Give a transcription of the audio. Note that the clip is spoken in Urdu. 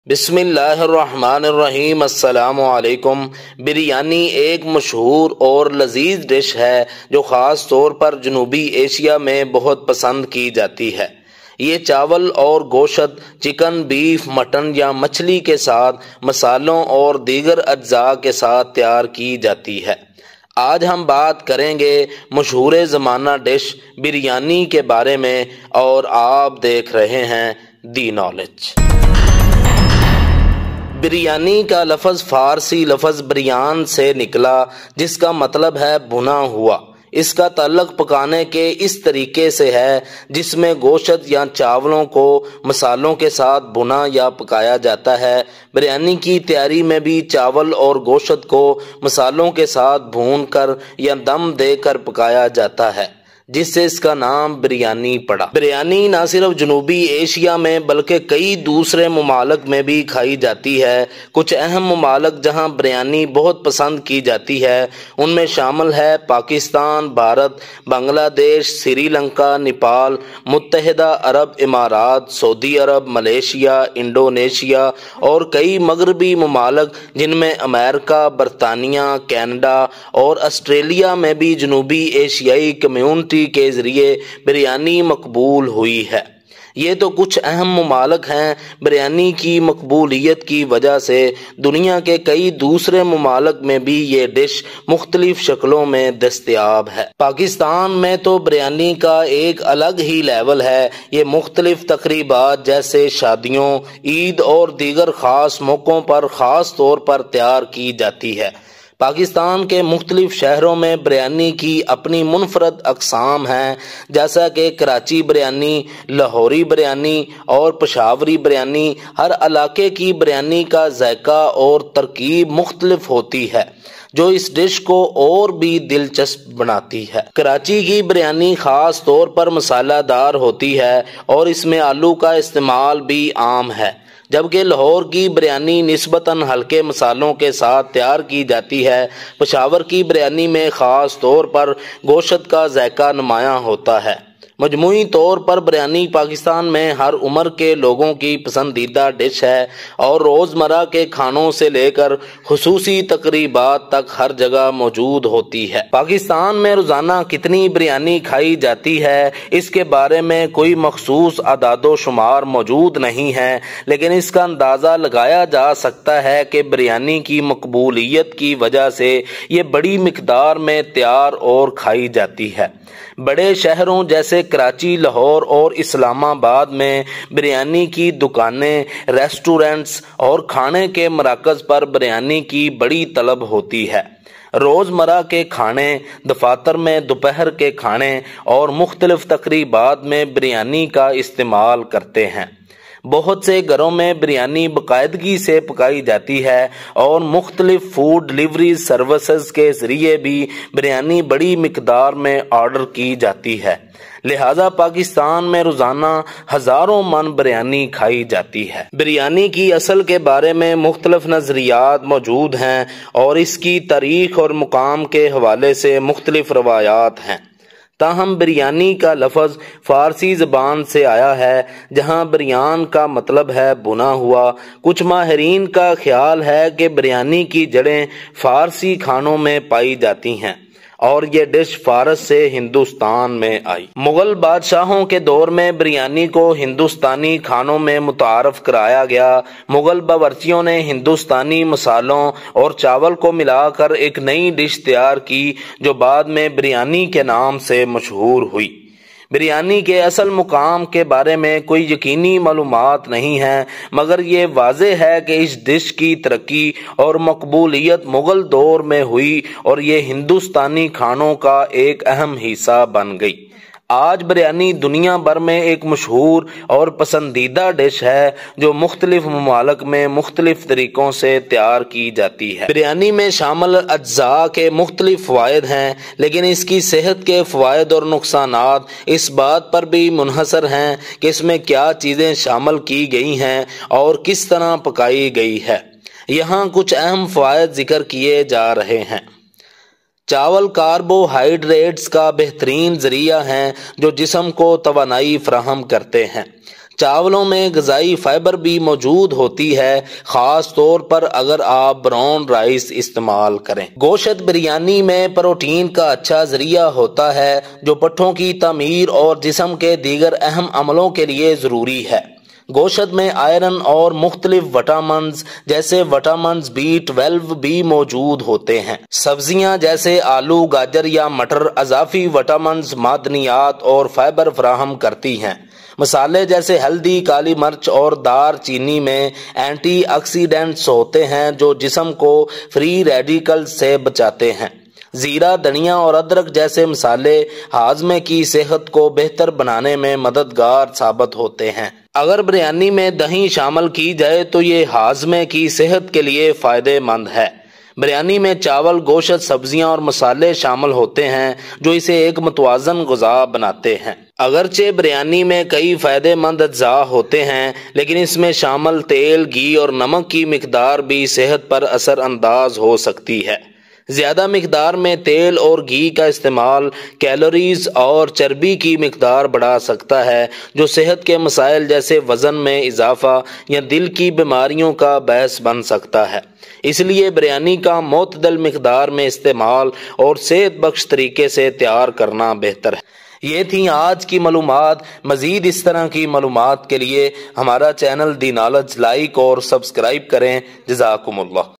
بسم اللہ الرحمن الرحیم۔ السلام علیکم۔ بریانی ایک مشہور اور لذیذ ڈش ہے جو خاص طور پر جنوبی ایشیا میں بہت پسند کی جاتی ہے۔ یہ چاول اور گوشت، چکن، بیف، مٹن یا مچھلی کے ساتھ مسالوں اور دیگر اجزاء کے ساتھ تیار کی جاتی ہے۔ آج ہم بات کریں گے مشہور زمانہ ڈش بریانی کے بارے میں، اور آپ دیکھ رہے ہیں دی نالج۔ بریانی کا لفظ فارسی لفظ بریان سے نکلا، جس کا مطلب ہے بھنا ہوا۔ اس کا تعلق پکانے کے اس طریقے سے ہے جس میں گوشت یا چاولوں کو مسالوں کے ساتھ بھنا یا پکایا جاتا ہے۔ بریانی کی تیاری میں بھی چاول اور گوشت کو مسالوں کے ساتھ بھون کر یا دم دے کر پکایا جاتا ہے، جس سے اس کا نام بریانی پڑا۔ بریانی نہ صرف جنوبی ایشیا میں بلکہ کئی دوسرے ممالک میں بھی کھائی جاتی ہے۔ کچھ اہم ممالک جہاں بریانی بہت پسند کی جاتی ہے ان میں شامل ہے پاکستان، بھارت، بنگلہ دیش، سری لنکا، نیپال، متحدہ عرب امارات، سعودی عرب، ملیشیا، انڈونیشیا اور کئی مغربی ممالک جن میں امریکہ، برطانیہ، کینیڈا اور آسٹریلیا میں بھی جنوبی ایشیائی کمیونٹی کے ذریعے بریانی مقبول ہوئی ہے۔ یہ تو کچھ اہم ممالک ہیں۔ بریانی کی مقبولیت کی وجہ سے دنیا کے کئی دوسرے ممالک میں بھی یہ ڈش مختلف شکلوں میں دستیاب ہے۔ پاکستان میں تو بریانی کا ایک الگ ہی لیول ہے۔ یہ مختلف تقریبات جیسے شادیوں، عید اور دیگر خاص موقعوں پر خاص طور پر تیار کی جاتی ہے۔ پاکستان کے مختلف شہروں میں بریانی کی اپنی منفرد اقسام ہیں، جیسا کہ کراچی بریانی، لاہوری بریانی اور پشاوری بریانی۔ ہر علاقے کی بریانی کا ذائقہ اور ترکیب مختلف ہوتی ہے، جو اس ڈش کو اور بھی دلچسپ بناتی ہے۔ کراچی کی بریانی خاص طور پر مسالہ دار ہوتی ہے اور اس میں آلو کا استعمال بھی عام ہے، جبکہ لاہور کی بریانی نسبتاً ہلکے مسالوں کے ساتھ تیار کی جاتی ہے۔ پشاور کی بریانی میں خاص طور پر گوشت کا ذائقہ نمایاں ہوتا ہے۔ مجموعی طور پر بریانی پاکستان میں ہر عمر کے لوگوں کی پسندیدہ ڈش ہے اور روزمرہ کے کھانوں سے لے کر خصوصی تقریبات تک ہر جگہ موجود ہوتی ہے۔ پاکستان میں روزانہ کتنی بریانی کھائی جاتی ہے اس کے بارے میں کوئی مخصوص اعداد و شمار موجود نہیں ہے، لیکن اس کا اندازہ لگایا جا سکتا ہے کہ بریانی کی مقبولیت کی وجہ سے یہ بڑی مقدار میں تیار اور کھائی جاتی ہے۔ بڑے شہروں جیسے کراچی، لاہور اور اسلام آباد میں بریانی کی دکانیں، ریسٹورنٹس اور کھانے کے مراکز پر بریانی کی بڑی طلب ہوتی ہے۔ روزمرہ کے کھانے، دفاتر میں دوپہر کے کھانے اور مختلف تقریبات میں بریانی کا استعمال کرتے ہیں۔ بہت سے گھروں میں بریانی باقاعدگی سے پکائی جاتی ہے اور مختلف فوڈ ڈلیوری سروسز کے ذریعے بھی بریانی بڑی مقدار میں آرڈر کی جاتی ہے، لہذا پاکستان میں روزانہ ہزاروں من بریانی کھائی جاتی ہے۔ بریانی کی اصل کے بارے میں مختلف نظریات موجود ہیں اور اس کی تاریخ اور مقام کے حوالے سے مختلف روایات ہیں۔ تاہم بریانی کا لفظ فارسی زبان سے آیا ہے، جہاں بریان کا مطلب ہے بھنا ہوا۔ کچھ ماہرین کا خیال ہے کہ بریانی کی جڑیں فارسی کھانوں میں پائی جاتی ہیں اور یہ ڈش فارس سے ہندوستان میں آئی۔ مغل بادشاہوں کے دور میں بریانی کو ہندوستانی کھانوں میں متعارف کرایا گیا۔ مغل باورچیوں نے ہندوستانی مسالوں اور چاول کو ملا کر ایک نئی ڈش تیار کی جو بعد میں بریانی کے نام سے مشہور ہوئی۔ بریانی کے اصل مقام کے بارے میں کوئی یقینی معلومات نہیں ہیں، مگر یہ واضح ہے کہ اس ڈش کی ترقی اور مقبولیت مغل دور میں ہوئی اور یہ ہندوستانی کھانوں کا ایک اہم حصہ بن گئی۔ آج بریانی دنیا بھر میں ایک مشہور اور پسندیدہ ڈش ہے جو مختلف ممالک میں مختلف طریقوں سے تیار کی جاتی ہے۔ بریانی میں شامل اجزاء کے مختلف فوائد ہیں، لیکن اس کی صحت کے فوائد اور نقصانات اس بات پر بھی منحصر ہیں کہ اس میں کیا چیزیں شامل کی گئی ہیں اور کس طرح پکائی گئی ہے۔ یہاں کچھ اہم فوائد ذکر کیے جا رہے ہیں۔ چاول کاربوہائیڈریٹس کا بہترین ذریعہ ہیں جو جسم کو توانائی فراہم کرتے ہیں۔ چاولوں میں غذائی فائبر بھی موجود ہوتی ہے، خاص طور پر اگر آپ براؤن رائس استعمال کریں۔ گوشت بریانی میں پروٹین کا اچھا ذریعہ ہوتا ہے جو پٹھوں کی تعمیر اور جسم کے دیگر اہم عملوں کے لیے ضروری ہے۔ گوشت میں آئرن اور مختلف وٹامنز جیسے وٹامنز B12 بھی موجود ہوتے ہیں۔ سبزیاں جیسے آلو، گاجر یا مٹر اضافی وٹامنز، معدنیات اور فائبر فراہم کرتی ہیں۔ مسالے جیسے ہلدی، کالی مرچ اور دار چینی میں اینٹی آکسیڈنٹس ہوتے ہیں جو جسم کو فری ریڈیکل سے بچاتے ہیں۔ زیرہ، دھنیا اور ادرک جیسے مسالے ہاضمے کی صحت کو بہتر بنانے میں مددگار ثابت ہوتے ہیں۔ اگر بریانی میں دہی شامل کی جائے تو یہ ہاضمے کی صحت کے لیے فائدہ مند ہے۔ بریانی میں چاول، گوشت، سبزیاں اور مسالے شامل ہوتے ہیں جو اسے ایک متوازن غذا بناتے ہیں۔ اگرچہ بریانی میں کئی فائدہ مند اجزاء ہوتے ہیں لیکن اس میں شامل تیل، گھی اور نمک کی مقدار بھی صحت پر اثر انداز ہو سکتی ہے۔ زیادہ مقدار میں تیل اور گھی کا استعمال کیلوریز اور چربی کی مقدار بڑھا سکتا ہے جو صحت کے مسائل جیسے وزن میں اضافہ یا دل کی بیماریوں کا باعث بن سکتا ہے۔ اس لیے بریانی کا معتدل مقدار میں استعمال اور صحت بخش طریقے سے تیار کرنا بہتر ہے۔ یہ تھیں آج کی معلومات۔ مزید اس طرح کی معلومات کے لیے ہمارا چینل دی نالج لائک اور سبسکرائب کریں۔ جزاکم اللہ۔